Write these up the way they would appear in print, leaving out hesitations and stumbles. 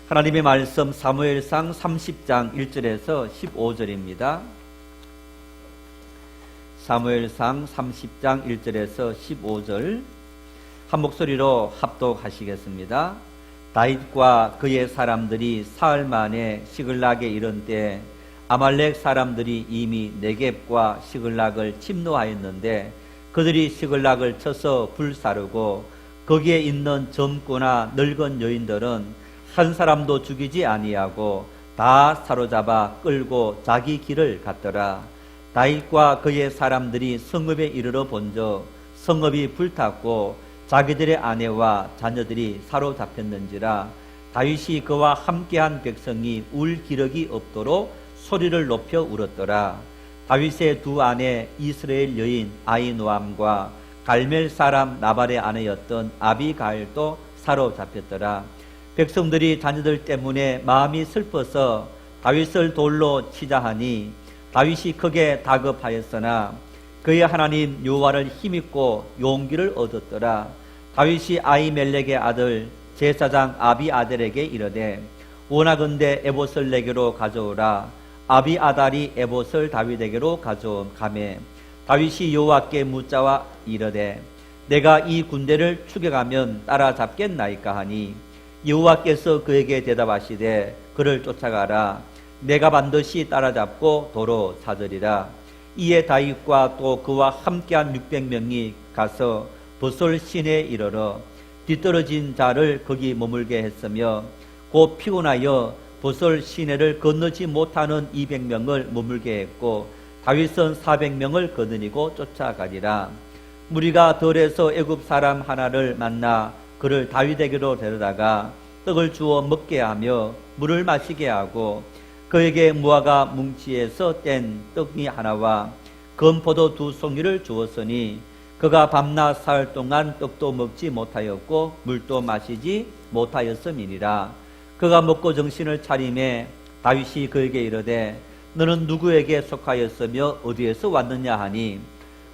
하나님의 말씀 사무엘상 30장 1절에서 15절입니다. 사무엘상 30장 1절에서 15절 한 목소리로 합독하시겠습니다. 다윗과 그의 사람들이 사흘 만에 시글락에 이른 때 아말렉 사람들이 이미 네겝과 시글락을 침노하였는데 그들이 시글락을 쳐서 불사르고 거기에 있는 젊거나 늙은 여인들은 한 사람도 죽이지 아니하고 다 사로잡아 끌고 자기 길을 갔더라. 다윗과 그의 사람들이 성읍에 이르러 본즉 성읍이 불탔고 자기들의 아내와 자녀들이 사로잡혔는지라. 다윗이 그와 함께한 백성이 울 기력이 없도록 소리를 높여 울었더라. 다윗의 두 아내 이스라엘 여인 아히노암과 갈멜 사람 나발의 아내였던 아비가일도 사로잡혔더라. 백성들이 자녀들 때문에 마음이 슬퍼서 다윗을 돌로 치자 하니 다윗이 크게 다급하였으나 그의 하나님 여호와를 힘입고 용기를 얻었더라. 다윗이 아히멜렉의 아들 제사장 아비아달에게 이르되 원하건대 에봇을 내게로 가져오라. 아비아달이 에봇을 다윗에게로 가져오매 다윗이 여호와께 묻자와 이르되 내가 이 군대를 추격하면 따라잡겠나이까 하니 여호와께서 그에게 대답하시되 그를 쫓아가라. 내가 반드시 따라잡고 도로 찾으리라. 이에 다윗과 또 그와 함께한 600명이 가서 보솔 시내에 이르러 뒤떨어진 자를 거기 머물게 했으며 곧 피곤하여 보솔 시내를 건너지 못하는 200명을 머물게 했고 다윗은 400명을 거느리고 쫓아가리라. 무리가 들에서 애굽 사람 하나를 만나 그를 다윗에게로 데려다가 떡을 주어 먹게 하며 물을 마시게 하고 그에게 무화과 뭉치에서 뗀 떡이 하나와 건포도 2송이를 주었으니 그가 밤낮 사흘 동안 떡도 먹지 못하였고 물도 마시지 못하였음이니라. 그가 먹고 정신을 차림에 다윗이 그에게 이르되 너는 누구에게 속하였으며 어디에서 왔느냐 하니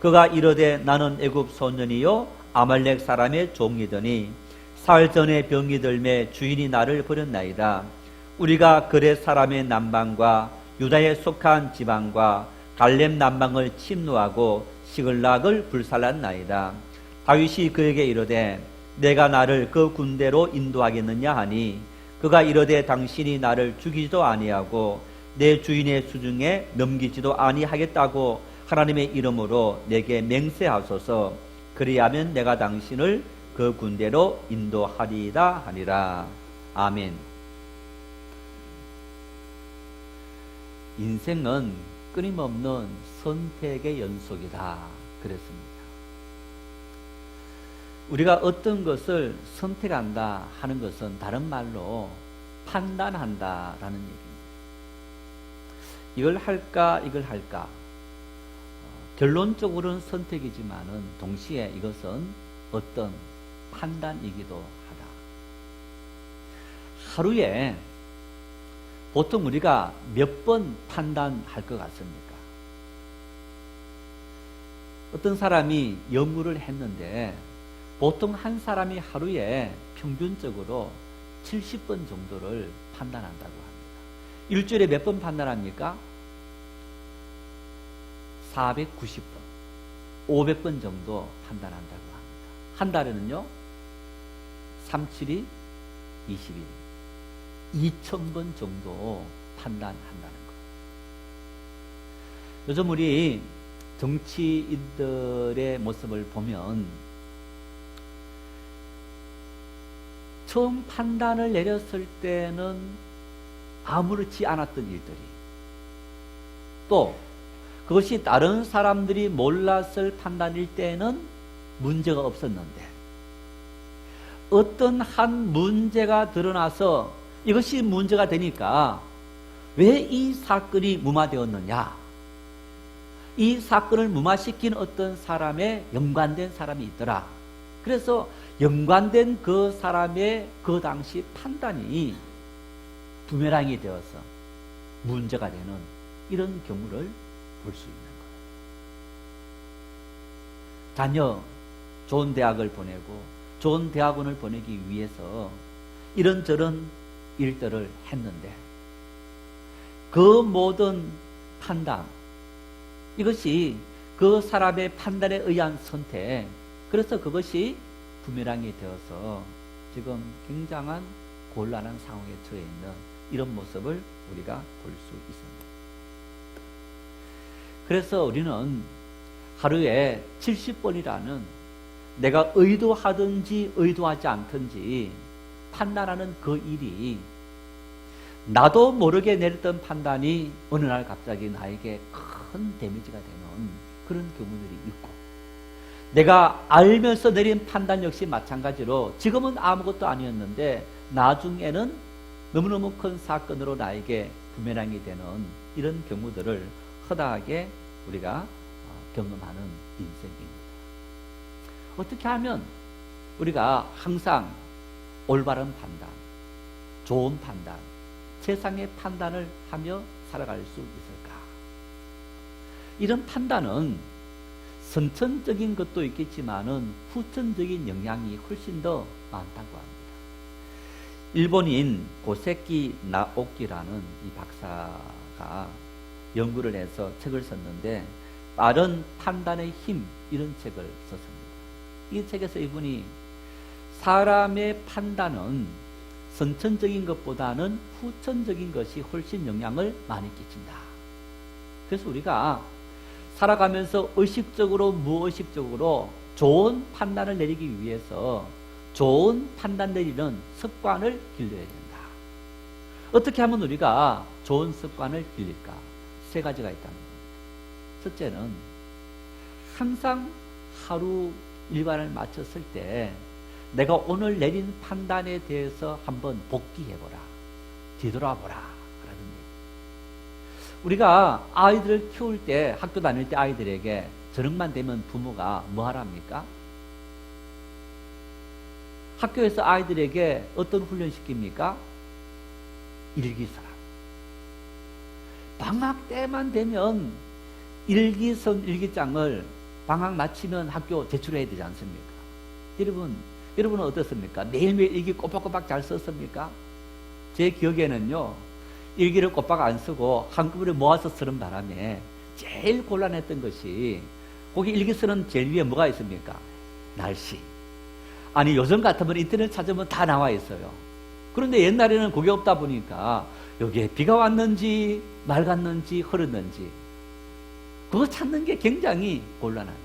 그가 이르되 나는 애굽 소년이요 아말렉 사람의 종이더니 사흘 전에 병이 들매 주인이 나를 버렸나이다. 우리가 그렛 사람의 남방과 유다에 속한 지방과 갈렙 남방을 침노하고 시글락을 불살랐나이다. 다윗이 그에게 이르되 내가 나를 그 군대로 인도하겠느냐 하니 그가 이르되 당신이 나를 죽이지도 아니하고 내 주인의 수중에 넘기지도 아니하겠다고 하나님의 이름으로 내게 맹세하소서. 그리하면 내가 당신을 그 군대로 인도하리이다 하니라. 아멘. 인생은 끊임없는 선택의 연속이다 그랬습니다. 우리가 어떤 것을 선택한다 하는 것은 다른 말로 판단한다라는 얘기입니다. 이걸 할까 이걸 할까 결론적으로는 선택이지만은 동시에 이것은 어떤 판단이기도 하다. 하루에 보통 우리가 몇 번 판단할 것 같습니까? 어떤 사람이 연구를 했는데 보통 한 사람이 하루에 평균적으로 70번 정도를 판단한다고 합니다. 일주일에 몇 번 판단합니까? 490번, 500번 정도 판단한다고 합니다. 한 달에는요, 3, 7이 20일, 2000번 정도 판단한다는 것. 요즘 우리 정치인들의 모습을 보면 처음 판단을 내렸을 때는 아무렇지 않았던 일들이 또 그것이 다른 사람들이 몰랐을 판단일 때는 문제가 없었는데 어떤 한 문제가 드러나서 이것이 문제가 되니까 왜 이 사건이 무마되었느냐? 이 사건을 무마시킨 어떤 사람에 연관된 사람이 있더라. 그래서 연관된 그 사람의 그 당시 판단이 부메랑이 되어서 문제가 되는 이런 경우를 볼 수 있는 거예요. 자녀 좋은 대학을 보내고 좋은 대학원을 보내기 위해서 이런저런 일들을 했는데 그 모든 판단, 이것이 그 사람의 판단에 의한 선택, 그래서 그것이 부메랑이 되어서 지금 굉장한 곤란한 상황에 처해 있는 이런 모습을 우리가 볼 수 있습니다. 그래서 우리는 하루에 70번이라는 내가 의도하든지 의도하지 않든지 판단하는 그 일이 나도 모르게 내렸던 판단이 어느 날 갑자기 나에게 큰 데미지가 되는 그런 경우들이 있고, 내가 알면서 내린 판단 역시 마찬가지로 지금은 아무것도 아니었는데 나중에는 너무너무 큰 사건으로 나에게 부메랑이 되는 이런 경우들을 허다하게 우리가 경험하는 인생입니다. 어떻게 하면 우리가 항상 올바른 판단, 좋은 판단, 세상의 판단을 하며 살아갈 수 있을까? 이런 판단은 선천적인 것도 있겠지만은 후천적인 영향이 훨씬 더 많다고 합니다. 일본인 고세키 나오키라는 이 박사가 연구를 해서 책을 썼는데 빠른 판단의 힘, 이런 책을 썼습니다. 이 책에서 이분이 사람의 판단은 선천적인 것보다는 후천적인 것이 훨씬 영향을 많이 끼친다. 그래서 우리가 살아가면서 의식적으로 무의식적으로 좋은 판단을 내리기 위해서 좋은 판단 내리는 습관을 길러야 된다. 어떻게 하면 우리가 좋은 습관을 길릴까? 세 가지가 있다는 겁니다. 첫째는 항상 하루 일과를 마쳤을 때 내가 오늘 내린 판단에 대해서 한번 복귀해보라, 뒤돌아보라 라는 얘기. 우리가 아이들을 키울 때, 학교 다닐 때 아이들에게 저녁만 되면 부모가 뭐 하랍니까? 학교에서 아이들에게 어떤 훈련 시킵니까? 일기 써라. 방학 때만 되면 일기장을 방학 마치면 학교 제출해야 되지 않습니까? 여러분은 어떻습니까? 매일매일 일기 꼬박꼬박 잘 썼습니까? 제 기억에는요, 일기를 꼬박 안 쓰고 한꺼번에 모아서 쓰는 바람에 제일 곤란했던 것이, 거기 일기 쓰는 제일 위에 뭐가 있습니까? 날씨. 아니, 요즘 같으면 인터넷 찾으면 다 나와 있어요. 그런데 옛날에는 그게 없다 보니까 여기에 비가 왔는지 맑았는지 흐렸는지 그거 찾는 게 굉장히 곤란한 거예요.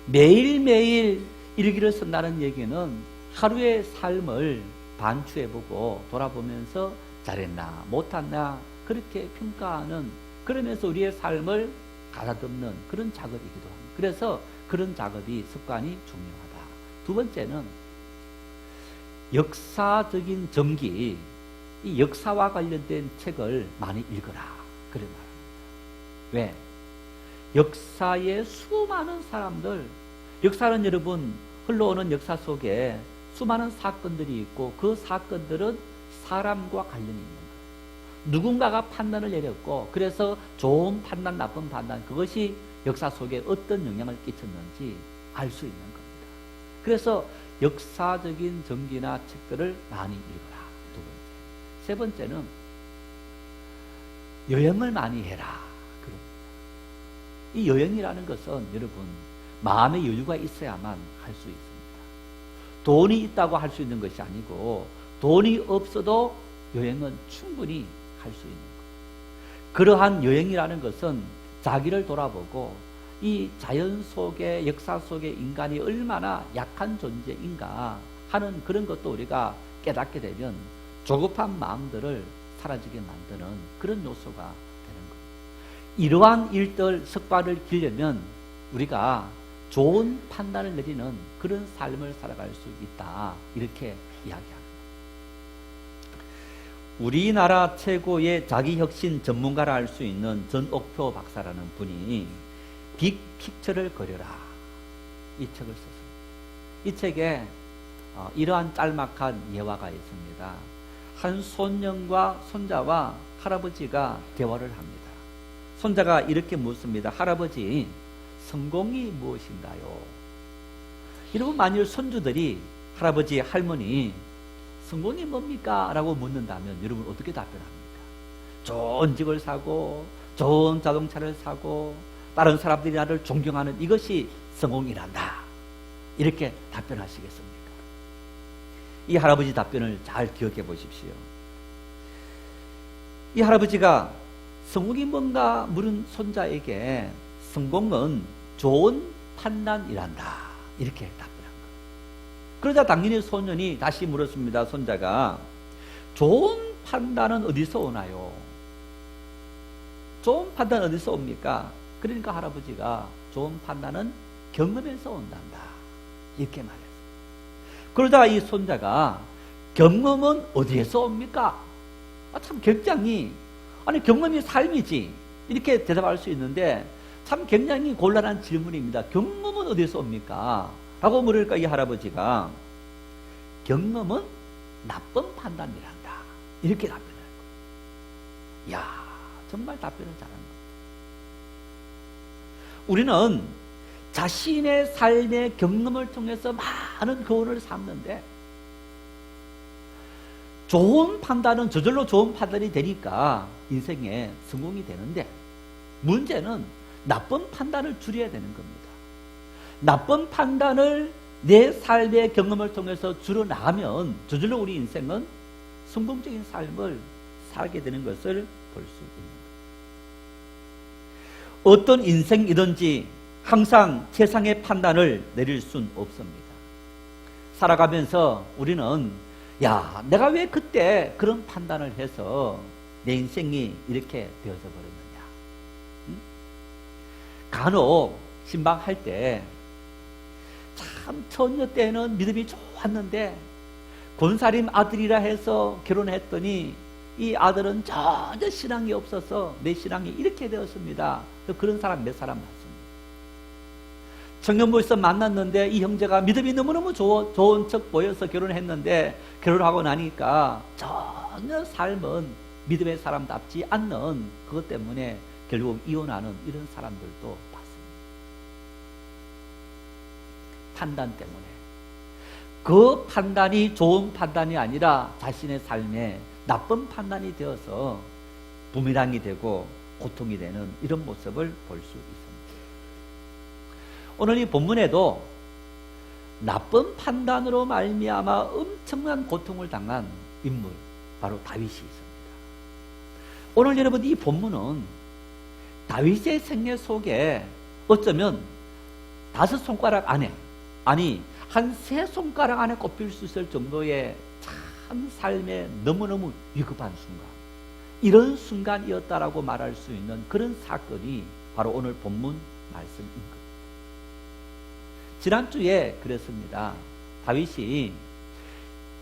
매일매일 일기를 쓴다는 얘기는 하루의 삶을 반추해보고 돌아보면서 잘했나 못했나 그렇게 평가하는, 그러면서 우리의 삶을 가다듬는 그런 작업이기도 합니다. 그래서 그런 작업이, 습관이 중요하다. 두 번째는 역사적인 전기, 이 역사와 관련된 책을 많이 읽어라, 그런 말입니다. 왜? 역사의 수많은 사람들, 역사는 여러분 흘러오는 역사 속에 수많은 사건들이 있고 그 사건들은 사람과 관련이 있는 거예요. 누군가가 판단을 내렸고, 그래서 좋은 판단, 나쁜 판단, 그것이 역사 속에 어떤 영향을 끼쳤는지 알 수 있는 겁니다. 그래서 역사적인 전기나 책들을 많이 읽어라, 두 번째. 세 번째는 여행을 많이 해라, 그럽니다. 이 여행이라는 것은 여러분 마음의 여유가 있어야만 할 수 있습니다. 돈이 있다고 할 수 있는 것이 아니고, 돈이 없어도 여행은 충분히 할 수 있는 거예요. 그러한 여행이라는 것은 자기를 돌아보고 이 자연 속에, 역사 속에 인간이 얼마나 약한 존재인가 하는 그런 것도 우리가 깨닫게 되면 조급한 마음들을 사라지게 만드는 그런 요소가 되는 거예요. 이러한 일들, 습관을 기르려면 우리가 좋은 판단을 내리는 그런 삶을 살아갈 수 있다, 이렇게 이야기합니다. 우리나라 최고의 자기혁신 전문가라 할 수 있는 전옥표 박사라는 분이 빅픽처를 그려라, 이 책을 썼습니다. 이 책에 이러한 짤막한 예화가 있습니다. 한 손녀와 손자와 할아버지가 대화를 합니다. 손자가 이렇게 묻습니다. 할아버지, 성공이 무엇인가요? 여러분, 만일 손주들이 할아버지, 할머니, 성공이 뭡니까? 라고 묻는다면 여러분 어떻게 답변합니까? 좋은 집을 사고 좋은 자동차를 사고 다른 사람들이 나를 존경하는 이것이 성공이란다, 이렇게 답변하시겠습니까? 이 할아버지 답변을 잘 기억해 보십시오. 이 할아버지가 성공이 뭔가 물은 손자에게 성공은 좋은 판단이란다, 이렇게 답변한 거예요. 그러자 당연히 소년이 다시 물었습니다. 손자가 좋은 판단은 어디서 오나요? 좋은 판단은 어디서 옵니까? 그러니까 할아버지가 좋은 판단은 경험에서 온단다, 이렇게 말했어요. 그러자 이 손자가 경험은 어디에서 옵니까? 참 굉장히, 아니 경험이 삶이지, 이렇게 대답할 수 있는데 참 굉장히 곤란한 질문입니다. 경험은 어디서 옵니까? 라고 물으니까 이 할아버지가 경험은 나쁜 판단이란다, 이렇게 답변할 거예요. 이야, 정말 답변을 잘한 거예요. 우리는 자신의 삶의 경험을 통해서 많은 교훈을 삼는데 좋은 판단은 저절로 좋은 판단이 되니까 인생에 성공이 되는데, 문제는 나쁜 판단을 줄여야 되는 겁니다. 나쁜 판단을 내 삶의 경험을 통해서 줄여나가면 저절로 우리 인생은 성공적인 삶을 살게 되는 것을 볼 수 있습니다. 어떤 인생이든지 항상 최상의 판단을 내릴 순 없습니다. 살아가면서 우리는 야, 내가 왜 그때 그런 판단을 해서 내 인생이 이렇게 되어져 버렸느냐. 응? 간혹 신방할 때 참 처녀 때는 믿음이 좋았는데 권사림 아들이라 해서 결혼했더니 이 아들은 전혀 신앙이 없어서 내 신앙이 이렇게 되었습니다. 그런 사람 몇 사람 봤습니다. 청년부에서 만났는데 이 형제가 믿음이 너무너무 좋은 척 보여서 결혼했는데 결혼하고 나니까 전혀 삶은 믿음의 사람답지 않는 그것 때문에 결국 이혼하는 이런 사람들도 봤습니다. 판단 때문에. 그 판단이 좋은 판단이 아니라 자신의 삶에 나쁜 판단이 되어서 부메랑이 되고 고통이 되는 이런 모습을 볼 수 있습니다. 오늘 이 본문에도 나쁜 판단으로 말미암아 엄청난 고통을 당한 인물, 바로 다윗이 있습니다. 오늘 여러분 이 본문은 다윗의 생애 속에 어쩌면 5손가락 안에, 아니 한 3손가락 안에 꼽힐 수 있을 정도의 참 삶에 너무너무 위급한 순간, 이런 순간이었다라고 말할 수 있는 그런 사건이 바로 오늘 본문 말씀인 겁니다. 지난주에 그랬습니다. 다윗이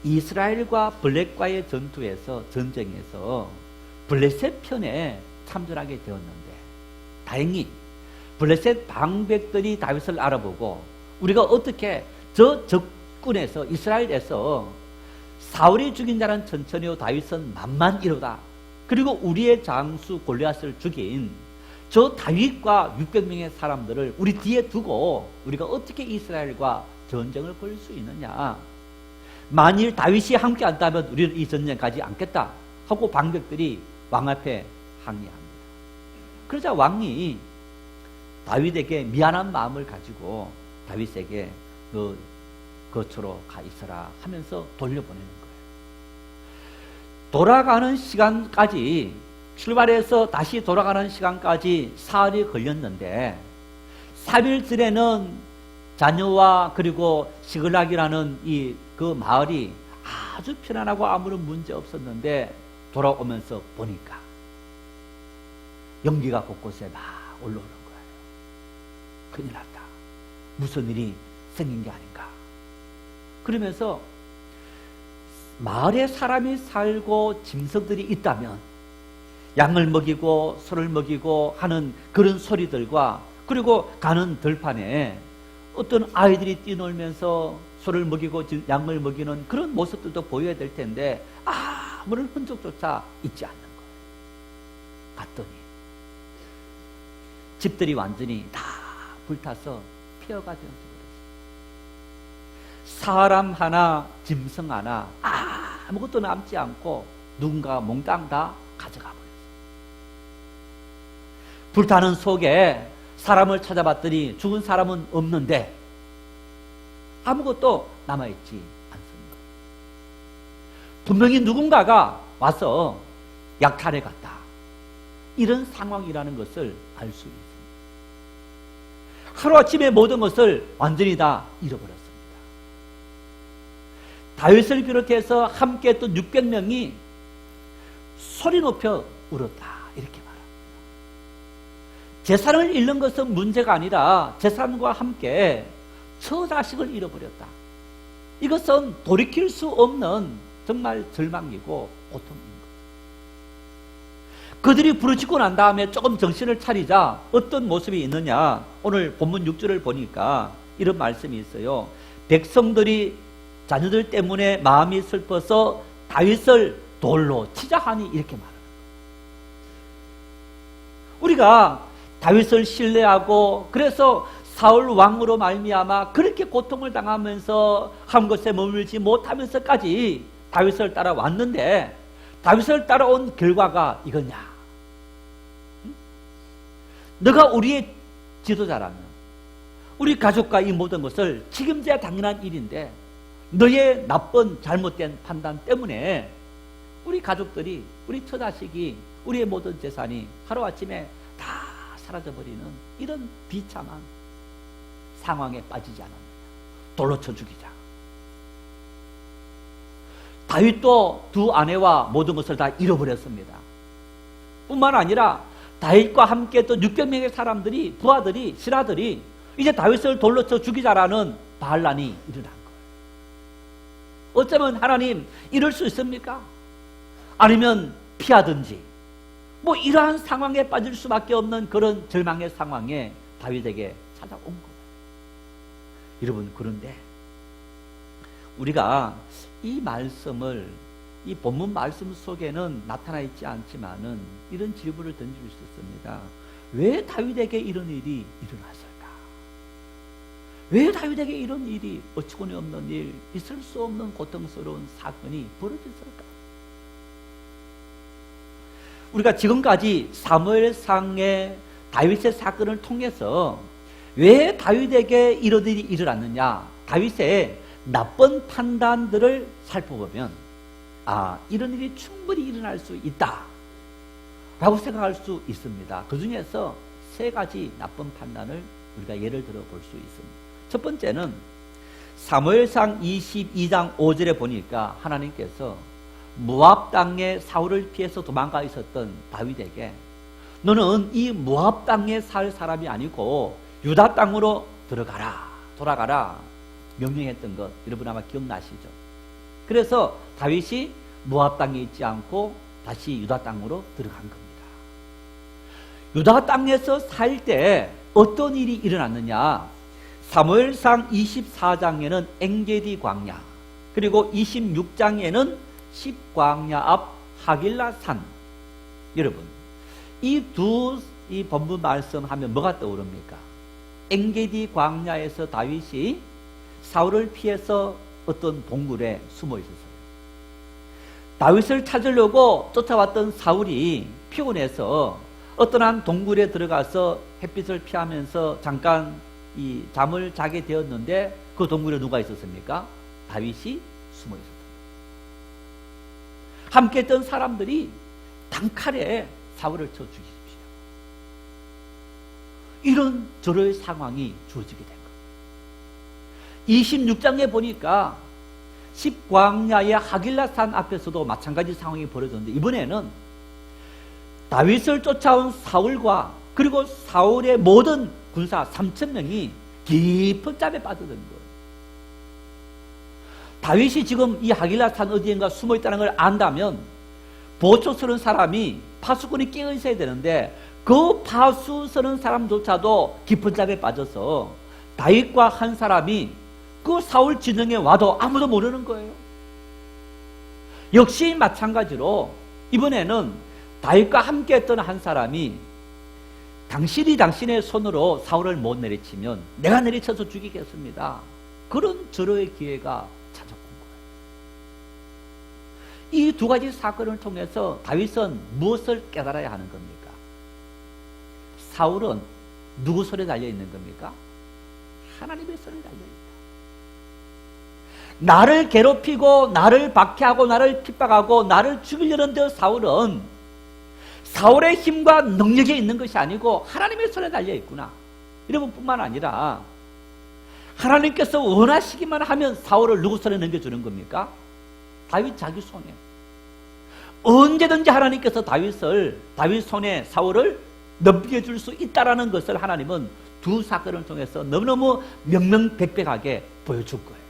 이스라엘과 블레셋과의 전쟁에서 블레셋 편에 참전하게 되었는데, 다행히 블레셋 방백들이 다윗을 알아보고 우리가 어떻게 저 적군에서, 이스라엘에서 사울이 죽인 자는 천천히요 다윗은 만만이로다, 그리고 우리의 장수 골리앗을 죽인 저 다윗과 600명의 사람들을 우리 뒤에 두고 우리가 어떻게 이스라엘과 전쟁을 걸 수 있느냐, 만일 다윗이 함께 한다면 우리는 이 전쟁 가지 않겠다 하고 방백들이 왕 앞에 항의합니다. 그러자 왕이 다윗에게 미안한 마음을 가지고 다윗에게 너 거처로 가 있어라 하면서 돌려보내는 거예요. 돌아가는 시간까지, 출발해서 다시 돌아가는 시간까지 사흘이 걸렸는데 3일 전에는 자녀와 그리고 시글락이라는 그 마을이 아주 편안하고 아무런 문제 없었는데 돌아오면서 보니까 연기가 곳곳에 막 올라오는 거예요. 큰일 났다. 무슨 일이 생긴 게 아닌가. 그러면서 마을에 사람이 살고 짐승들이 있다면 양을 먹이고 소를 먹이고 하는 그런 소리들과, 그리고 가는 들판에 어떤 아이들이 뛰놀면서 소를 먹이고 양을 먹이는 그런 모습들도 보여야 될 텐데 아무런 흔적조차 있지 않는 거예요. 갔더니 집들이 완전히 다 불타서 폐허가 되었습니다. 사람 하나, 짐승 하나, 아무것도 남지 않고 누군가가 몽땅 다 가져가 버렸어요. 불타는 속에 사람을 찾아봤더니 죽은 사람은 없는데 아무것도 남아있지 않습니다. 분명히 누군가가 와서 약탈해갔다. 이런 상황이라는 것을 알 수 있습니다. 하루아침에 모든 것을 완전히 다 잃어버렸습니다. 다윗을 비롯해서 함께했던 600명이 소리 높여 울었다. 이렇게 말합니다. 재산을 잃는 것은 문제가 아니라 재산과 함께 처자식을 잃어버렸다. 이것은 돌이킬 수 없는 정말 절망이고 고통인 것. 그들이 부르짖고 난 다음에 조금 정신을 차리자 어떤 모습이 있느냐. 오늘 본문 6절을 보니까 이런 말씀이 있어요. 백성들이 자녀들 때문에 마음이 슬퍼서 다윗을 돌로 치자 하니 이렇게 말합니다. 우리가 다윗을 신뢰하고 그래서 사울 왕으로 말미암아 그렇게 고통을 당하면서 한 곳에 머물지 못하면서까지 다윗을 따라왔는데 다윗을 따라온 결과가 이거냐? 너가 우리의 지도자라면 우리 가족과 이 모든 것을 책임져야 당연한 일인데 너의 나쁜 잘못된 판단 때문에 우리 가족들이 우리 처자식이 우리의 모든 재산이 하루아침에 다 사라져버리는 이런 비참한 상황에 빠지지 않았느냐. 돌로 쳐 죽이자. 다윗도 두 아내와 모든 것을 다 잃어버렸습니다. 뿐만 아니라 다윗과 함께했던 600명의 사람들이 부하들이 신하들이 이제 다윗을 돌로 쳐 죽이자라는 반란이 일어난 거예요. 어쩌면 하나님 이럴 수 있습니까? 아니면 피하든지 뭐 이러한 상황에 빠질 수밖에 없는 그런 절망의 상황에 다윗에게 찾아온 거예요. 여러분, 그런데 우리가 이 말씀을 이 본문 말씀 속에는 나타나 있지 않지만은 이런 질문을 던질 수 있습니다. 왜 다윗에게 이런 일이 일어났을까? 왜 다윗에게 이런 일이 어처구니 없는 일, 있을 수 없는 고통스러운 사건이 벌어졌을까? 우리가 지금까지 사무엘상의 다윗의 사건을 통해서 왜 다윗에게 이런 일이 일어났느냐? 다윗의 나쁜 판단들을 살펴보면 이런 일이 충분히 일어날 수 있다 라고 생각할 수 있습니다. 그 중에서 세 가지 나쁜 판단을 우리가 예를 들어 볼 수 있습니다. 첫 번째는 사무엘상 22장 5절에 보니까 하나님께서 모압 땅에 사울을 피해서 도망가 있었던 다윗에게 너는 이 모압 땅에 살 사람이 아니고 유다 땅으로 돌아가라 명령했던 것 여러분 아마 기억나시죠? 그래서 다윗이 모압 땅에 있지 않고 다시 유다 땅으로 들어간 겁니다. 유다 땅에서 살 때 어떤 일이 일어났느냐? 사무엘상 24장에는 엔게디 광야, 그리고 26장에는 십광야 앞 하길라 산. 여러분, 이 본문 말씀하면 뭐가 떠오릅니까? 엔게디 광야에서 다윗이 사울을 피해서 어떤 동굴에 숨어 있었어요. 다윗을 찾으려고 쫓아왔던 사울이 피곤해서 어떤 한 동굴에 들어가서 햇빛을 피하면서 잠깐 이 잠을 자게 되었는데 그 동굴에 누가 있었습니까? 다윗이 숨어 있었습니다. 함께했던 사람들이 단칼에 사울을 쳐 죽이십시오. 이런 저러의 상황이 주어지게 된 겁니다. 26장에 보니까 십광야의 하길라산 앞에서도 마찬가지 상황이 벌어졌는데 이번에는 다윗을 쫓아온 사울과 그리고 사울의 모든 군사 3,000명이 깊은 잠에 빠져든 거예요. 다윗이 지금 이 하길라산 어디인가 숨어 있다는 걸 안다면 보초 서는 사람이 파수꾼이 깨어 있어야 되는데 그 파수 서는 사람조차도 깊은 잠에 빠져서 다윗과 한 사람이 그 사울 진영에 와도 아무도 모르는 거예요. 역시 마찬가지로 이번에는 다윗과 함께 했던 한 사람이 당신이 당신의 손으로 사울을 못 내리치면 내가 내리쳐서 죽이겠습니다. 그런 절호의 기회가 찾아온 거예요. 이 두 가지 사건을 통해서 다윗은 무엇을 깨달아야 하는 겁니까? 사울은 누구 손에 달려있는 겁니까? 하나님의 손에 달려있다. 나를 괴롭히고 나를 박해하고 나를 핍박하고 나를 죽이려는 저 사울은 사울의 힘과 능력에 있는 것이 아니고 하나님의 손에 달려있구나. 이런 뿐만 아니라 하나님께서 원하시기만 하면 사울을 누구 손에 넘겨주는 겁니까? 다윗 자기 손에. 언제든지 하나님께서 다윗 손에 사울을 넘겨줄 수 있다라는 것을 하나님은 두 사건을 통해서 너무너무 명명백백하게 보여줄 거예요.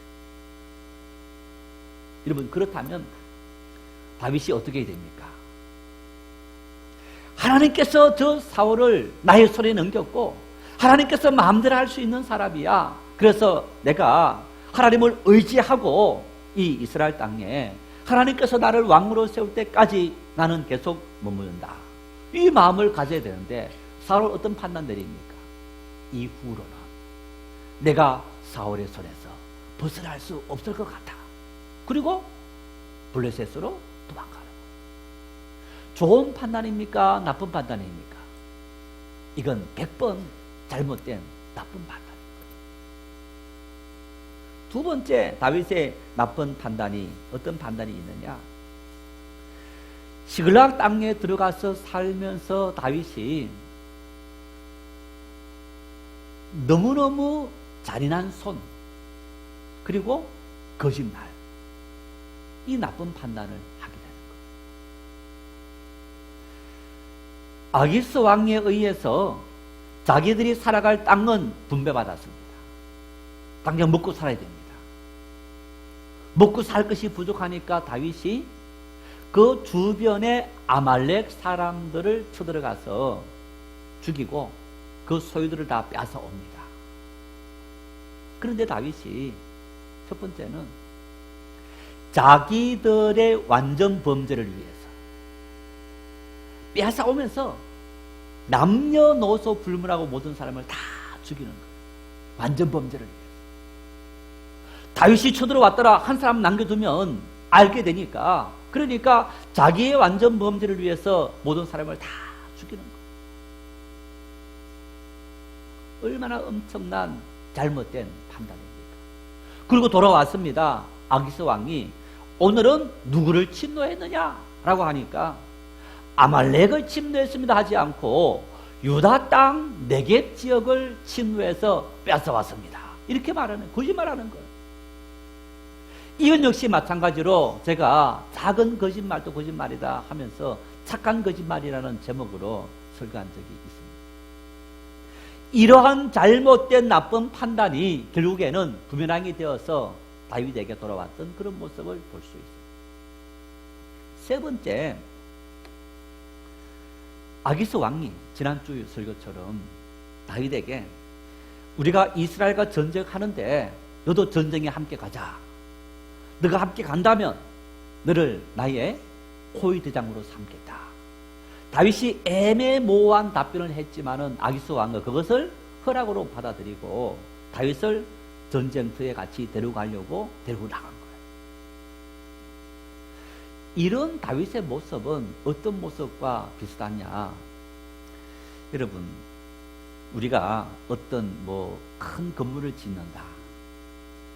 여러분, 그렇다면 다윗이 어떻게 됩니까? 하나님께서 저 사울을 나의 손에 넘겼고 하나님께서 마음대로 할 수 있는 사람이야. 그래서 내가 하나님을 의지하고 이 이스라엘 땅에 하나님께서 나를 왕으로 세울 때까지 나는 계속 머무른다. 이 마음을 가져야 되는데 사울 어떤 판단 내립니까? 이후로는 내가 사울의 손에서 벗어날 수 없을 것 같아. 그리고 블레셋으로 도망가는 거예요. 좋은 판단입니까? 나쁜 판단입니까? 이건 100번 잘못된 나쁜 판단입니다. 두 번째 다윗의 나쁜 판단이 어떤 판단이 있느냐? 시글락 땅에 들어가서 살면서 다윗이 너무너무 잔인한 손 그리고 거짓말, 이 나쁜 판단을 하게 되는 거예요. 아기스 왕에 의해서 자기들이 살아갈 땅은 분배받았습니다. 당장 먹고 살아야 됩니다. 먹고 살 것이 부족하니까 다윗이 그 주변의 아말렉 사람들을 쳐들어가서 죽이고 그 소유들을 다 빼앗아 옵니다. 그런데 다윗이 첫 번째는 자기들의 완전 범죄를 위해서 빼앗아 오면서 남녀노소 불문하고 모든 사람을 다 죽이는 거예요. 완전 범죄를 위해서. 다윗이 쳐들어왔더라 한 사람 남겨두면 알게 되니까, 그러니까 자기의 완전 범죄를 위해서 모든 사람을 다 죽이는 거예요. 얼마나 엄청난 잘못된 판단입니까? 그리고 돌아왔습니다. 아기스 왕이 오늘은 누구를 침노했느냐라고 하니까 아말렉을 침노했습니다 하지 않고 유다 땅 네겝 지역을 침노해서 뺏어왔습니다. 이렇게 말하는, 거짓말하는 거예요. 이건 역시 마찬가지로 제가 작은 거짓말도 거짓말이다 하면서 착한 거짓말이라는 제목으로 설교한 적이 있습니다. 이러한 잘못된 나쁜 판단이 결국에는 부메랑이 되어서 다윗에게 돌아왔던 그런 모습을 볼 수 있습니다. 세 번째, 아기스 왕이 지난주 설교처럼 다윗에게 우리가 이스라엘과 전쟁하는데 너도 전쟁에 함께 가자. 너가 함께 간다면 너를 나의 호위대장으로 삼겠다. 다윗이 애매모호한 답변을 했지만은 아기스 왕은 그것을 허락으로 받아들이고 다윗을 전쟁터에 같이 데려가려고 데리고 나간 거예요. 이런 다윗의 모습은 어떤 모습과 비슷하냐? 여러분, 우리가 어떤 큰 건물을 짓는다,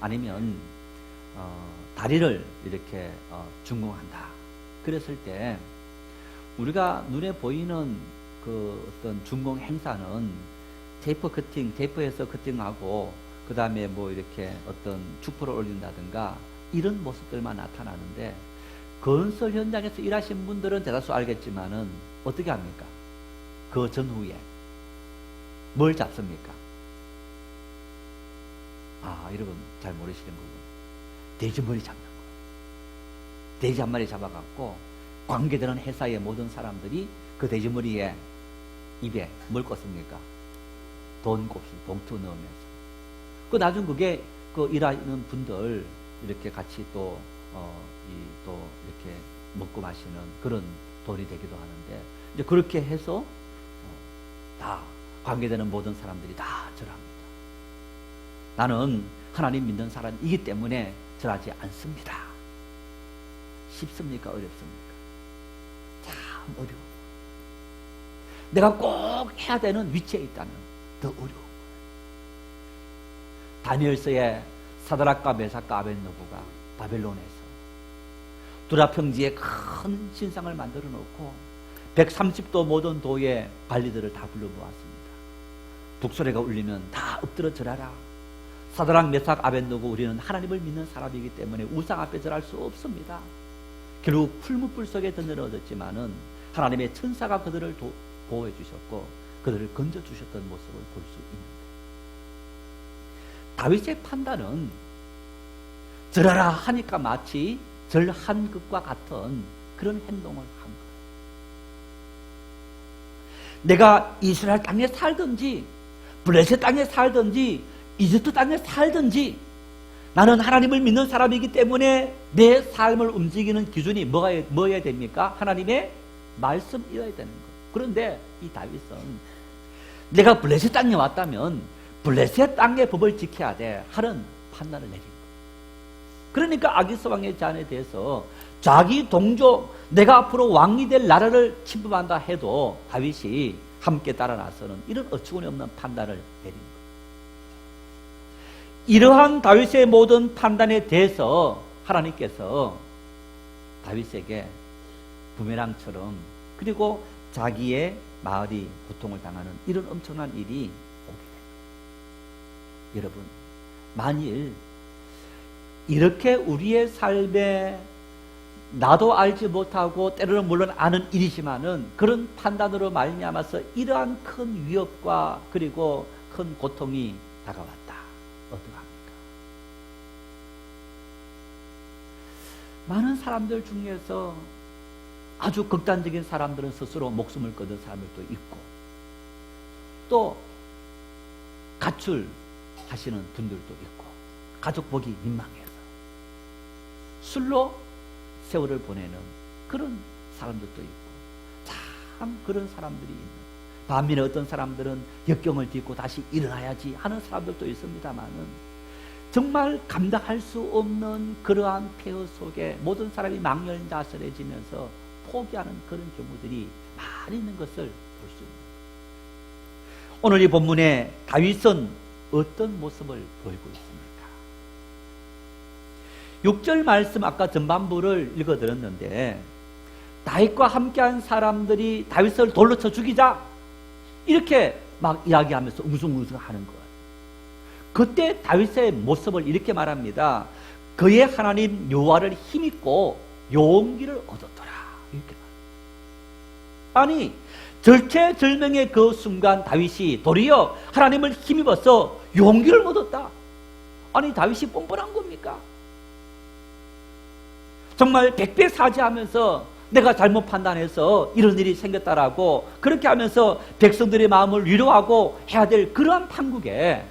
아니면 다리를 이렇게 준공한다. 그랬을 때 우리가 눈에 보이는 그 어떤 준공 행사는 테이프해서 커팅하고 그 다음에 이렇게 어떤 축포를 올린다든가 이런 모습들만 나타나는데, 건설 현장에서 일하신 분들은 대다수 알겠지만은 어떻게 합니까? 그 전후에 뭘 잡습니까? 여러분 잘 모르시는 거군요. 돼지머리 잡는 거예요. 돼지 한 마리 잡아갖고 관계되는 회사의 모든 사람들이 그 돼지머리에 입에 뭘 꽂습니까? 돈 곱슬 봉투 넣으면서. 나중 그게 일하는 분들 이렇게 같이 또 이렇게 먹고 마시는 그런 돈이 되기도 하는데, 이제 그렇게 해서 다 관계되는 모든 사람들이 다 절합니다. 나는 하나님 믿는 사람이기 때문에 절하지 않습니다. 쉽습니까? 어렵습니까? 참 어려워. 내가 꼭 해야 되는 위치에 있다면 더 어려운 거예요. 다니엘서에 사드락과 메삭과 아벳느고가 바벨론에서 두라평지에 큰 신상을 만들어 놓고 130도 모든 도의 관리들을 다 불러모았습니다. 북소리가 울리면 다 엎드려 절하라. 사드락, 메삭, 아벳느고 우리는 하나님을 믿는 사람이기 때문에 우상 앞에 절할 수 없습니다. 결국 풀무불 속에 던져넣었지만은 하나님의 천사가 그들을 보호해 주셨고 그들을 건져 주셨던 모습을 볼 수 있는데, 다윗의 판단은 절하라 하니까 마치 절한 것과 같은 그런 행동을 한 거예요. 내가 이스라엘 땅에 살든지 블레셋 땅에 살든지 이집트 땅에 살든지 나는 하나님을 믿는 사람이기 때문에 내 삶을 움직이는 기준이 뭐여야 됩니까? 하나님의 말씀이어야 되는 거예요. 그런데 이 다윗은 내가 블레셋 땅에 왔다면 블레셋 땅의 법을 지켜야 돼 하는 판단을 내린 거예요. 그러니까 아기스 왕의 제안에 대해서 자기 동족 내가 앞으로 왕이 될 나라를 침범한다 해도 다윗이 함께 따라 나서는 이런 어처구니 없는 판단을 내린 거예요. 이러한 다윗의 모든 판단에 대해서 하나님께서 다윗에게 부메랑처럼 그리고 자기의 마을이 고통을 당하는 이런 엄청난 일이 오게 됩니다. 여러분, 만일 이렇게 우리의 삶에 나도 알지 못하고 때로는 물론 아는 일이지만은 그런 판단으로 말미암아서 이러한 큰 위협과 그리고 큰 고통이 다가왔다. 어떡합니까? 많은 사람들 중에서 아주 극단적인 사람들은 스스로 목숨을 끊은 사람들도 있고 또 가출하시는 분들도 있고 가족 보기 민망해서 술로 세월을 보내는 그런 사람들도 있고 참 그런 사람들이 있는 반면에 어떤 사람들은 역경을 딛고 다시 일어나야지 하는 사람들도 있습니다만은 정말 감당할 수 없는 그러한 폐허 속에 모든 사람이 망연자설해지면서 포기하는 그런 경우들이 많이 있는 것을 볼 수 있습니다. 오늘 이 본문에 다윗은 어떤 모습을 보이고 있습니까? 6절 말씀 아까 전반부를 읽어드렸는데 다윗과 함께한 사람들이 다윗을 돌로 쳐 죽이자 이렇게 막 이야기하면서 웅숭웅숭하는 거예요. 그때 다윗의 모습을 이렇게 말합니다. 그의 하나님 여호와를 힘입고 용기를 얻었더라. 이렇게 말합니다. 아니 절체절명의 그 순간 다윗이 도리어 하나님을 힘입어서 용기를 얻었다. 아니 다윗이 뻔뻔한 겁니까? 정말 백배사지하면서 내가 잘못 판단해서 이런 일이 생겼다라고 그렇게 하면서 백성들의 마음을 위로하고 해야 될 그러한 판국에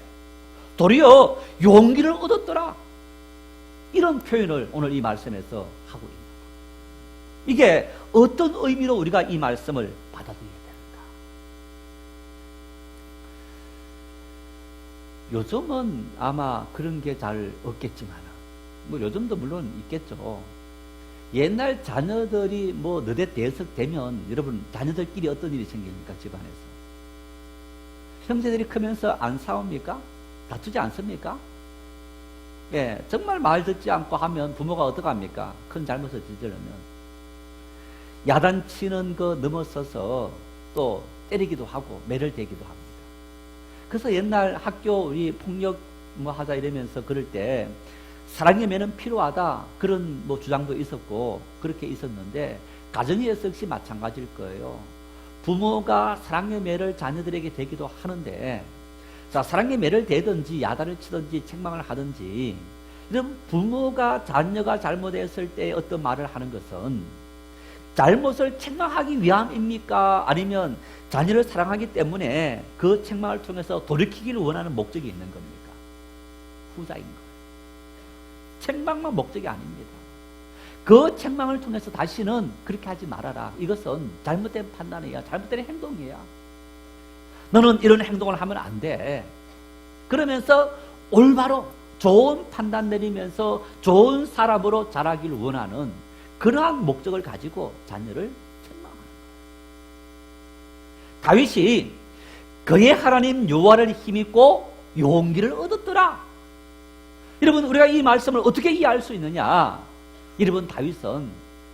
도리어 용기를 얻었더라. 이런 표현을 오늘 이 말씀에서 하고 있는 거예요. 이게 어떤 의미로 우리가 이 말씀을 받아들여야 되는가? 요즘은 아마 그런 게 잘 없겠지만 뭐 요즘도 물론 있겠죠. 옛날 자녀들이 뭐 너댓 대석 되면 여러분 자녀들끼리 어떤 일이 생깁니까? 집안에서 형제들이 크면서 안 싸웁니까? 다투지 않습니까? 예, 정말 말 듣지 않고 하면 부모가 어떡합니까? 큰 잘못을 저지르면 야단치는 거 넘어서서 또 때리기도 하고 매를 대기도 합니다. 그래서 옛날 학교 우리 폭력 뭐 하자 이러면서 그럴 때 사랑의 매는 필요하다 그런 뭐 주장도 있었고 그렇게 있었는데 가정에서 역시 마찬가지일 거예요. 부모가 사랑의 매를 자녀들에게 대기도 하는데 자 사랑의 매를 대든지 야단을 치든지 책망을 하든지 이런 부모가 자녀가 잘못했을 때 어떤 말을 하는 것은 잘못을 책망하기 위함입니까? 아니면 자녀를 사랑하기 때문에 그 책망을 통해서 돌이키기를 원하는 목적이 있는 겁니까? 후자인 거예요. 책망만 목적이 아닙니다. 그 책망을 통해서 다시는 그렇게 하지 말아라. 이것은 잘못된 판단이야. 잘못된 행동이야. 너는 이런 행동을 하면 안 돼. 그러면서 올바로 좋은 판단 내리면서 좋은 사람으로 자라기를 원하는 그러한 목적을 가지고 자녀를 책망하는 거예요. 다윗이 그의 하나님 여호와를 힘입고 용기를 얻었더라. 여러분, 우리가 이 말씀을 어떻게 이해할 수 있느냐? 여러분, 다윗은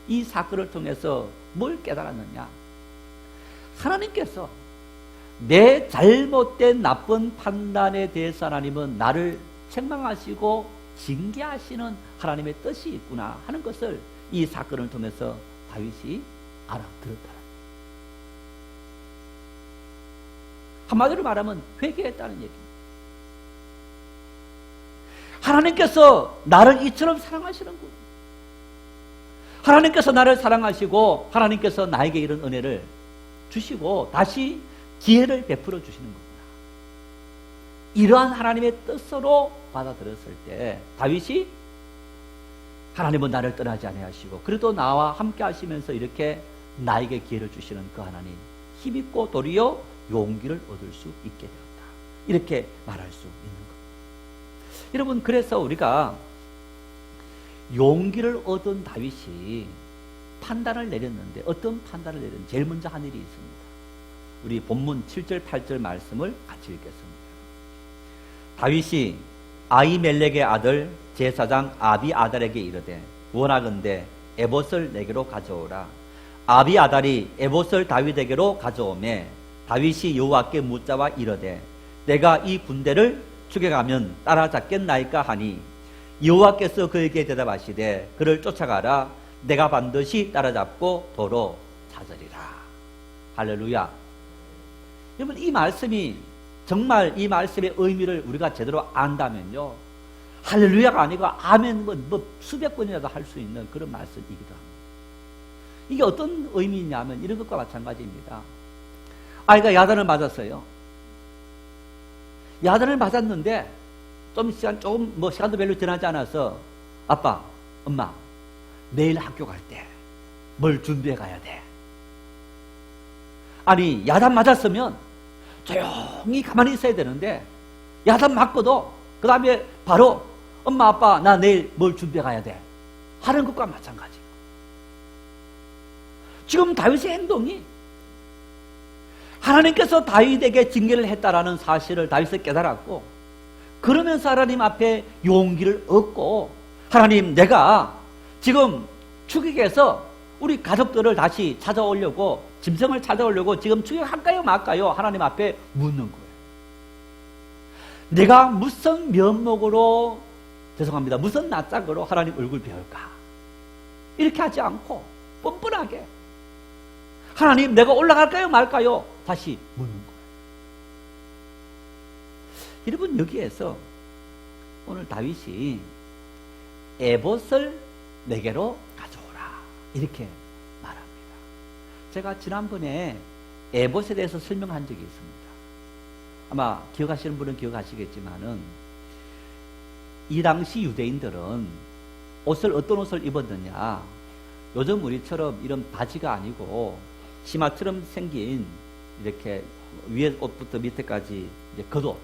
이 사건을 통해서 뭘 깨달았느냐? 하나님께서 내 잘못된 나쁜 판단에 대해서 하나님은 나를 책망하시고 징계하시는 하나님의 뜻이 있구나 하는 것을 이 사건을 통해서 다윗이 알아들었다. 한마디로 말하면 회개했다는 얘기입니다. 하나님께서 나를 이처럼 사랑하시는군. 하나님께서 나를 사랑하시고 하나님께서 나에게 이런 은혜를 주시고 다시 기회를 베풀어 주시는 거구나. 이러한 하나님의 뜻으로 받아들였을 때 다윗이 하나님은 나를 떠나지 아니하시고 그래도 나와 함께 하시면서 이렇게 나에게 기회를 주시는 그 하나님, 힘있고 도리어 용기를 얻을 수 있게 되었다. 이렇게 말할 수 있는 겁니다. 여러분, 그래서 우리가 용기를 얻은 다윗이 판단을 내렸는데 어떤 판단을 내렸는지 제일 먼저 한 일이 있습니다. 우리 본문 7절 8절 말씀을 같이 읽겠습니다. 다윗이 아히멜렉의 아들 제사장 아비아달에게 이르되 원하건대 에봇을 내게로 가져오라. 아비아달이 에봇을 다윗에게로 가져오매 다윗이 여호와께 묻자와 이르되 내가 이 군대를 추격하면 따라잡겠나이까 하니 여호와께서 그에게 대답하시되 그를 쫓아가라. 내가 반드시 따라잡고 도로 찾으리라. 할렐루야. 여러분, 이 말씀이 정말 이 말씀의 의미를 우리가 제대로 안다면요, 할렐루야가 아니고 아멘 뭐 수백 번이라도 할 수 있는 그런 말씀이기도 합니다. 이게 어떤 의미냐면 이런 것과 마찬가지입니다. 아이가 야단을 맞았어요. 야단을 맞았는데 조금 시간도 별로 지나지 않아서 아빠, 엄마, 내일 학교 갈 때 뭘 준비해 가야 돼. 아니, 야단 맞았으면 조용히 가만히 있어야 되는데 야단 맞고도 그 다음에 바로 엄마, 아빠, 나 내일 뭘 준비해 가야 돼 하는 것과 마찬가지. 지금 다윗의 행동이 하나님께서 다윗에게 징계를 했다라는 사실을 다윗이 깨달았고, 그러면서 하나님 앞에 용기를 얻고, 하나님, 내가 지금 추격해서 우리 가족들을 다시 찾아오려고, 짐승을 찾아오려고 지금 추격할까요 말까요? 하나님 앞에 묻는 거예요. 내가 무슨 면목으로, 죄송합니다, 무슨 낯짝으로 하나님 얼굴 배울까? 이렇게 하지 않고 뻔뻔하게 하나님, 내가 올라갈까요 말까요? 다시 묻는 거예요. 여러분, 여기에서 오늘 다윗이 에봇을 내게로 가져오라 이렇게 말합니다. 제가 지난번에 에봇에 대해서 설명한 적이 있습니다. 아마 기억하시는 분은 기억하시겠지만은 이 당시 유대인들은 어떤 옷을 입었느냐, 요즘 우리처럼 이런 바지가 아니고 치마처럼 생긴 이렇게 위에 옷부터 밑에까지 이제 겉옷,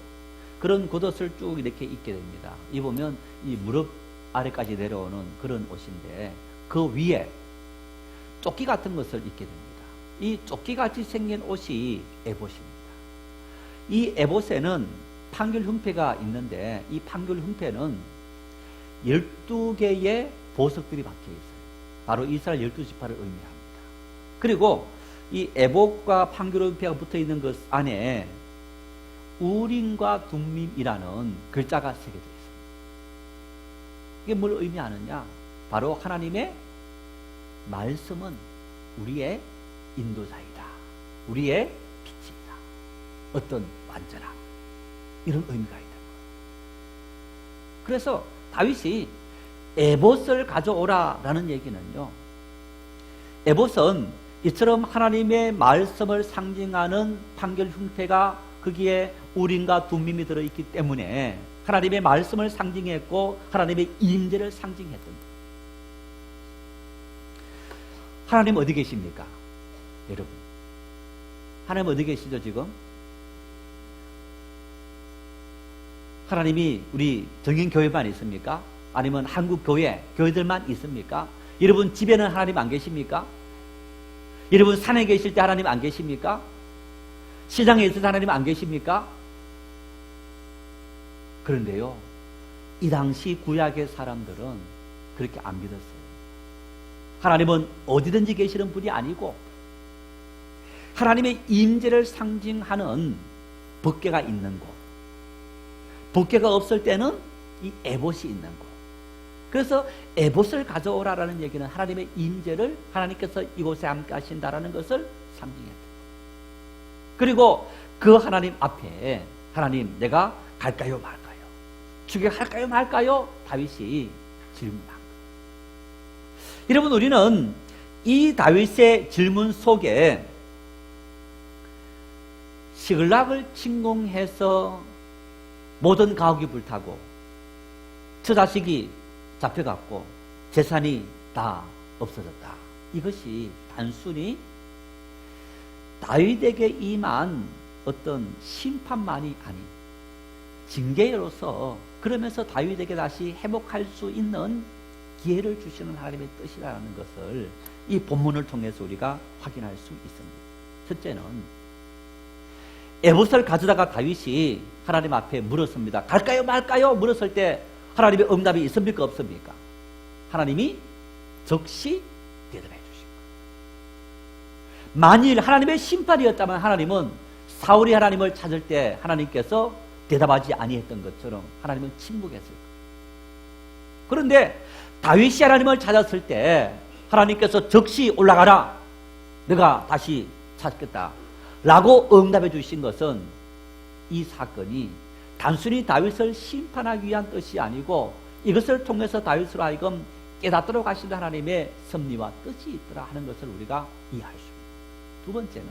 그런 겉옷을 쭉 이렇게 입게 됩니다. 입으면 이 무릎 아래까지 내려오는 그런 옷인데 그 위에 조끼 같은 것을 입게 됩니다. 이 조끼같이 생긴 옷이 에봇입니다. 이 에봇에는 판결 흉패가 있는데 이 판결 흉패는 12개의 보석들이 박혀 있어요. 바로 이스라엘 12지파를 의미합니다. 그리고 이 에봇과 판결 흉패가 붙어 있는 것 안에 우림과 둠밈이라는 글자가 새겨져 있습니다. 이게 뭘 의미하느냐? 바로 하나님의 말씀은 우리의 인도자이다, 우리의 빛이다, 어떤 완전함, 이런 의미가 있는 거예요. 그래서 다윗이 에봇을 가져오라라는 얘기는요, 에봇은 이처럼 하나님의 말씀을 상징하는 판결 흉패가 거기에 우림과 둠밈이 들어있기 때문에 하나님의 말씀을 상징했고 하나님의 임재를 상징했던 거예요. 하나님 어디 계십니까? 여러분, 하나님 어디 계시죠 지금? 하나님이 우리 정인교회만 있습니까? 아니면 한국 교회들만 있습니까? 여러분 집에는 하나님 안 계십니까? 여러분 산에 계실 때 하나님 안 계십니까? 시장에 있을 때 하나님 안 계십니까? 그런데요, 이 당시 구약의 사람들은 그렇게 안 믿었어요. 하나님은 어디든지 계시는 분이 아니고 하나님의 임재를 상징하는 법궤가 있는 곳, 법궤가 없을 때는 이 에봇이 있는 곳. 그래서 에봇을 가져오라라는 얘기는 하나님의 임재를 하나님께서 이곳에 함께 하신다라는 것을 상징했다. 그리고 그 하나님 앞에 하나님 내가 갈까요 말까요? 추격할까요 말까요? 다윗이 질문한 거예요. 여러분 우리는 이 다윗의 질문 속에 시글락을 침공해서 모든 가옥이 불타고 저 자식이 잡혀갔고 재산이 다 없어졌다. 이것이 단순히 다윗에게 임한 어떤 심판만이 아닌 징계로서 그러면서 다윗에게 다시 회복할 수 있는 기회를 주시는 하나님의 뜻이라는 것을 이 본문을 통해서 우리가 확인할 수 있습니다. 첫째는 에봇을 가져다가 다윗이 하나님 앞에 물었습니다. 갈까요 말까요? 물었을 때 하나님의 응답이 있습니까 없습니까? 하나님이 즉시 대답해 주신 거예요. 만일 하나님의 심판이었다면 하나님은 사울이 하나님을 찾을 때 하나님께서 대답하지 아니했던 것처럼 하나님은 침묵했을 거예요. 그런데 다윗이 하나님을 찾았을 때 하나님께서 즉시 올라가라, 내가 다시 찾겠다 라고 응답해 주신 것은 이 사건이 단순히 다윗을 심판하기 위한 뜻이 아니고 이것을 통해서 다윗으로 하여금 깨닫도록 하시는 하나님의 섭리와 뜻이 있더라 하는 것을 우리가 이해할 수 있습니다. 두 번째는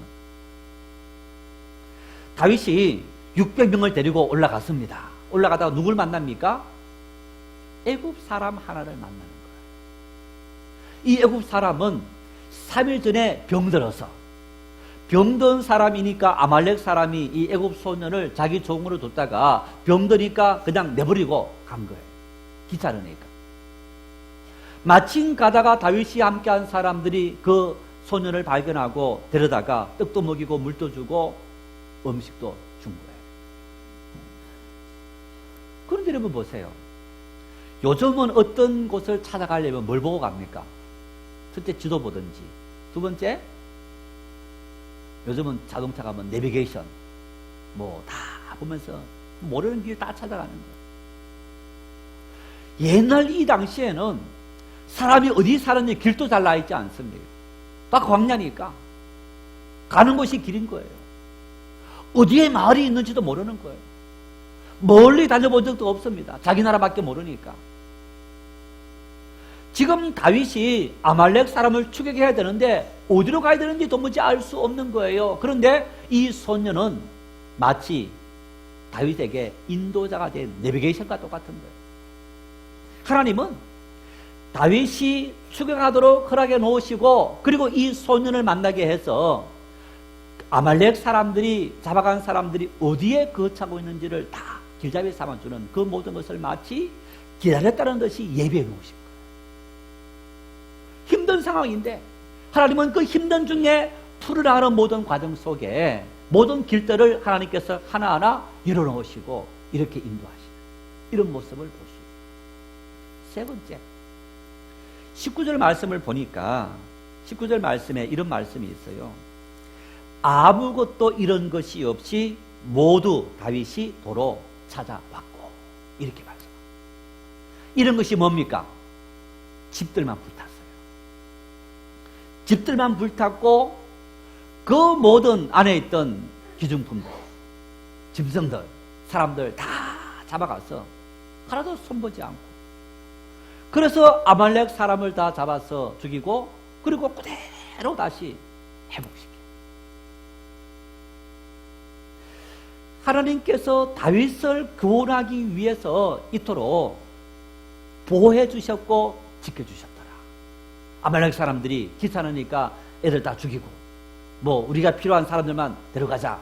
다윗이 600명을 데리고 올라갔습니다. 올라가다가 누굴 만납니까? 애굽 사람 하나를 만나는 거예요. 이 애굽 사람은 3일 전에 병들어서 병든 사람이니까 아말렉 사람이 이 애굽 소년을 자기 종으로 뒀다가 병드니까 그냥 내버리고 간 거예요. 귀찮으니까. 마침 가다가 다윗이 함께한 사람들이 그 소년을 발견하고 데려다가 떡도 먹이고 물도 주고 음식도 준 거예요. 그런데 여러분 보세요. 요즘은 어떤 곳을 찾아가려면 뭘 보고 갑니까? 첫째 지도 보든지, 두 번째 요즘은 자동차 가면 내비게이션 뭐 다 보면서 모르는 길 다 찾아가는 거예요. 옛날 이 당시에는 사람이 어디 사는지 길도 잘 나있지 않습니다. 다 광야니까 가는 곳이 길인 거예요. 어디에 마을이 있는지도 모르는 거예요. 멀리 다녀본 적도 없습니다. 자기 나라밖에 모르니까. 지금 다윗이 아말렉 사람을 추격해야 되는데 어디로 가야 되는지 도무지 알 수 없는 거예요. 그런데 이 소년은 마치 다윗에게 인도자가 된 내비게이션과 똑같은 거예요. 하나님은 다윗이 추격하도록 허락해 놓으시고 그리고 이 소년을 만나게 해서 아말렉 사람들이 잡아간 사람들이 어디에 거처하고 있는지를 다 길잡이 삼아주는 그 모든 것을 마치 기다렸다는 듯이 예비해 놓으신 거예요. 힘든 상황인데 하나님은 그 힘든 중에 풀어나가는 모든 과정 속에 모든 길들을 하나님께서 하나하나 열어놓으시고 이렇게 인도하시는 이런 모습을 볼 수 있습니다. 세 번째, 19절 말씀을 보니까 19절 말씀에 이런 말씀이 있어요. 아무것도 잃은 것이 없이 모두 다윗이 도로 찾아왔고 이렇게 말씀합니다. 이런 것이 뭡니까? 집들만 불탔어요. 집들만 불탔고 그 모든 안에 있던 기중품들, 짐승들, 사람들 다 잡아가서 하나도 손보지 않고 그래서 아말렉 사람을 다 잡아서 죽이고 그리고 그대로 다시 회복시켜요. 하나님께서 다윗을 구원하기 위해서 이토록 보호해 주셨고 지켜주셨더라. 아말렉 사람들이 귀찮으니까 애들 다 죽이고 뭐 우리가 필요한 사람들만 데려가자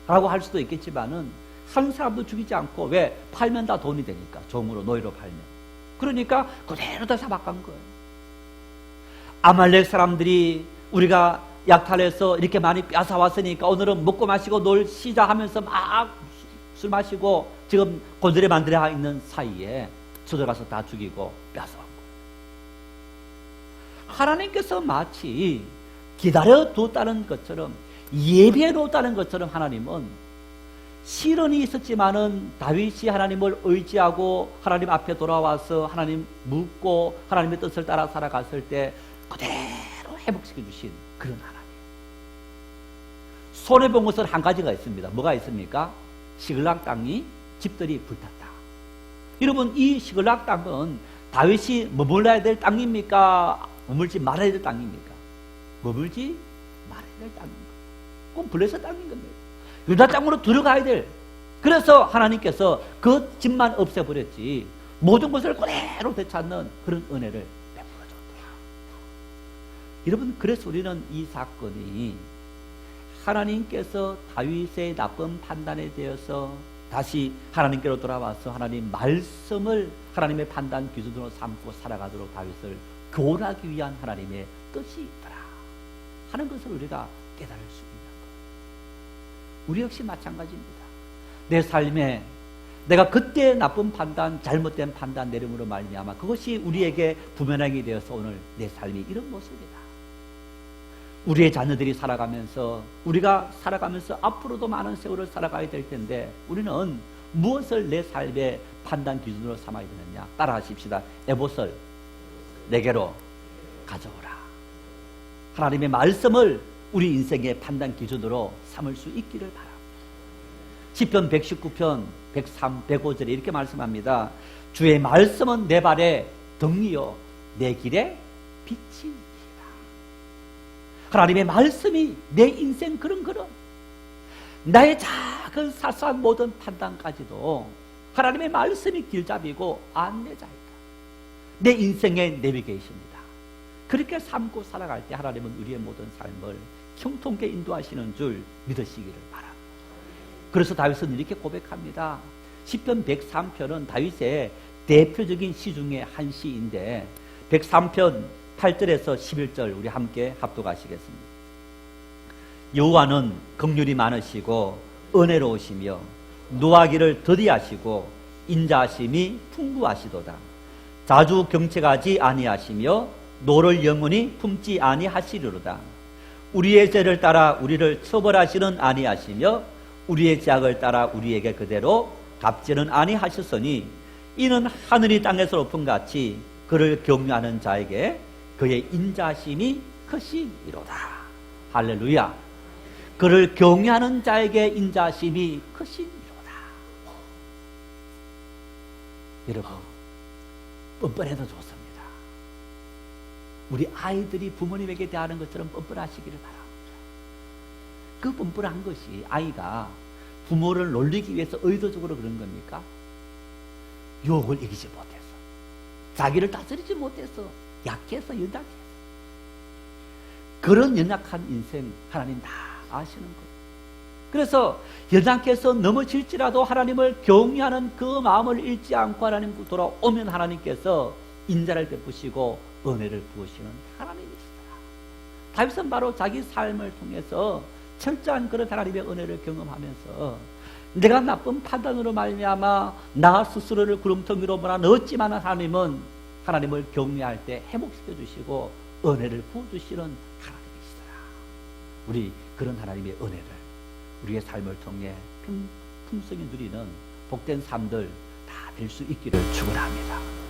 라고 할 수도 있겠지만은 한 사람도 죽이지 않고 왜? 팔면 다 돈이 되니까 종으로 노예로 팔면 그러니까 그대로 다 잡아간 거예요. 아말렉 사람들이 우리가 약탈해서 이렇게 많이 뺏어왔으니까 오늘은 먹고 마시고 놀시자 하면서 막 술 마시고 지금 곤드레 만드레 있는 사이에 쳐들어가서 다 죽이고 뺏어온 거예요. 하나님께서 마치 기다려뒀다는 것처럼, 예배해놓았다는 것처럼 하나님은 시련이 있었지만은 다윗이 하나님을 의지하고 하나님 앞에 돌아와서 하나님 묻고 하나님의 뜻을 따라 살아갔을 때 그대로 회복시켜 주신 그런 하나님. 손해본 것은 한 가지가 있습니다. 뭐가 있습니까? 시글락 땅이 집들이 불탔다. 여러분, 이 시글락 땅은 다윗이 머물러야 될 땅입니까? 머물지 말아야 될 땅입니까? 머물지 말아야 될 땅입니다. 그건 블레셋 땅인 겁니다. 유다 땅으로 들어가야 될. 그래서 하나님께서 그 집만 없애버렸지 모든 것을 그대로 되찾는 그런 은혜를 베풀어줬다. 여러분, 그래서 우리는 이 사건이 하나님께서 다윗의 나쁜 판단에 대해서 다시 하나님께로 돌아와서 하나님 말씀을 하나님의 판단 기준으로 삼고 살아가도록 다윗을 교훈하기 위한 하나님의 뜻이 있더라 하는 것을 우리가 깨달을 수 있는 거예요. 우리 역시 마찬가지입니다. 내 삶에 내가 그때 나쁜 판단, 잘못된 판단 내림으로 말미암아 그것이 우리에게 부메랑이 되어서 오늘 내 삶이 이런 모습이다. 우리의 자녀들이 살아가면서, 우리가 살아가면서 앞으로도 많은 세월을 살아가야 될 텐데 우리는 무엇을 내 삶의 판단 기준으로 삼아야 되느냐? 따라 하십시다. 에봇을 내게로 가져오라. 하나님의 말씀을 우리 인생의 판단 기준으로 삼을 수 있기를 바랍니다. 시편 119편 103, 105절에 이렇게 말씀합니다. 주의 말씀은 내 발의 등이요 내 길의 빛이니라. 하나님의 말씀이 내 인생 그런 나의 작은 사소한 모든 판단까지도 하나님의 말씀이 길잡이고 안내자이다. 내 인생의 내비게이션이다. 그렇게 삼고 살아갈 때 하나님은 우리의 모든 삶을 형통케 인도하시는 줄 믿으시기를 바랍니다. 그래서 다윗은 이렇게 고백합니다. 시편 103편은 다윗의 대표적인 시 중에 한 시인데 103편 8절에서 11절 우리 함께 합독하시겠습니다. 여호와는 긍휼이 많으시고 은혜로우시며 노하기를 더디하시고 인자하심이 풍부하시도다. 자주 경책하지 아니하시며 노를 영원히 품지 아니하시리로다. 우리의 죄를 따라 우리를 처벌하시는 아니하시며 우리의 죄악을 따라 우리에게 그대로 갚지는 아니하셨으니 이는 하늘이 땅에서 높은 같이 그를 경외하는 자에게 그의 인자심이 크시리로다. 할렐루야. 그를 경외하는 자에게 인자심이 크시리로다. 여러분, 뻔뻔해도 좋습니다. 우리 아이들이 부모님에게 대하는 것처럼 뻔뻔하시기를 바랍니다. 그 뻔뻔한 것이 아이가 부모를 놀리기 위해서 의도적으로 그런 겁니까? 유혹을 이기지 못해서, 자기를 다스리지 못해서, 약해서, 연약해서. 그런 연약한 인생 하나님 다 아시는 거예요. 그래서 연약해서 넘어질지라도 하나님을 경외하는 그 마음을 잃지 않고 하나님 돌아오면 하나님께서 인자를 베푸시고 은혜를 부으시는 하나님이시다. 다윗은 바로 자기 삶을 통해서 철저한 그런 하나님의 은혜를 경험하면서 내가 나쁜 판단으로 말미암아 나 스스로를 구름텅이로 몰아넣었지만 하나님은 하나님을 경외할 때 회복시켜 주시고 은혜를 부어주시는 하나님이시더라. 우리 그런 하나님의 은혜를 우리의 삶을 통해 풍성히 누리는 복된 삶들 다 될 수 있기를 축원합니다.